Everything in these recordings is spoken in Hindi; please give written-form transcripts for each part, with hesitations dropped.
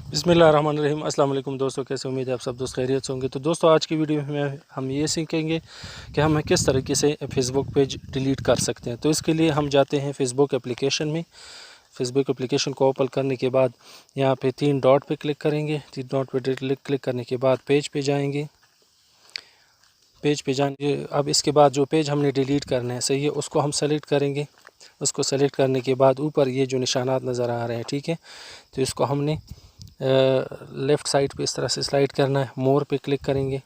बिस्मिल्लाहिर्रहमानिर्रहीम। अस्सलाम वालेकुम दोस्तों, कैसे उम्मीद है आप सब दोस्त खैरियत से होंगे। तो दोस्तों आज की वीडियो में हम ये सीखेंगे कि हम किस तरीके से फेसबुक पेज डिलीट कर सकते हैं। तो इसके लिए हम जाते हैं फेसबुक एप्लीकेशन में। फेसबुक एप्लीकेशन को ओपन करने के बाद यहाँ पे 3 डॉट पे क्लिक करेंगे। 3 डॉट पे क्लिक करने के बाद पेज पे जाएंगे। पेज पे जाएंगे अब इसके बाद जो पेज हमने डिलीट करना है, सही है, उसको हम सेलेक्ट करेंगे। उसको सेलेक्ट करने के बाद ऊपर ये जो निशानात नज़र आ रहे हैं, ठीक है, तो इसको हमने लेफ़्ट साइड पे इस तरह से स्लाइड करना है। मोर पे क्लिक करेंगे।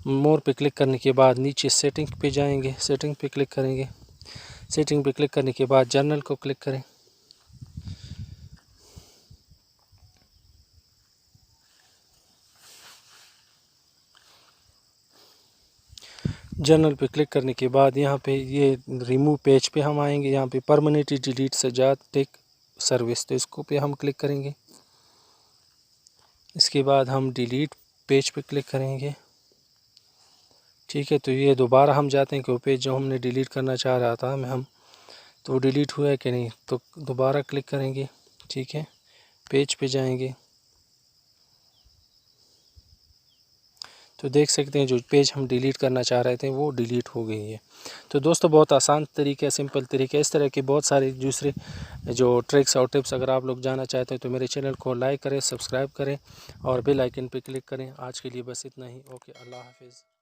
मोर पे क्लिक करने के बाद नीचे सेटिंग पे जाएंगे। सेटिंग पे क्लिक करेंगे। सेटिंग पे क्लिक करने के बाद जर्नल को क्लिक करें। जर्नल पे क्लिक करने के बाद यहाँ पे ये रिमूव पेज पे हम आएंगे। यहाँ पे permanently delete Sajjad tech service, तो इसको पे हम क्लिक करेंगे। इसके बाद हम डिलीट पेज पे क्लिक करेंगे, ठीक है। तो ये दोबारा हम जाते हैं कि वो पेज जो हमने डिलीट करना चाह रहा था हम तो वो डिलीट हुआ है कि नहीं, तो दोबारा क्लिक करेंगे, ठीक है। पेज पे जाएंगे तो देख सकते हैं जो पेज हम डिलीट करना चाह रहे थे वो डिलीट हो गई है। तो दोस्तों बहुत आसान तरीके, सिंपल तरीके, इस तरह के बहुत सारे दूसरे जो ट्रिक्स और टिप्स अगर आप लोग जानना चाहते हैं तो मेरे चैनल को लाइक करें, सब्सक्राइब करें और बेल आइकन पे क्लिक करें। आज के लिए बस इतना ही। ओके, अल्लाह हाफिज़।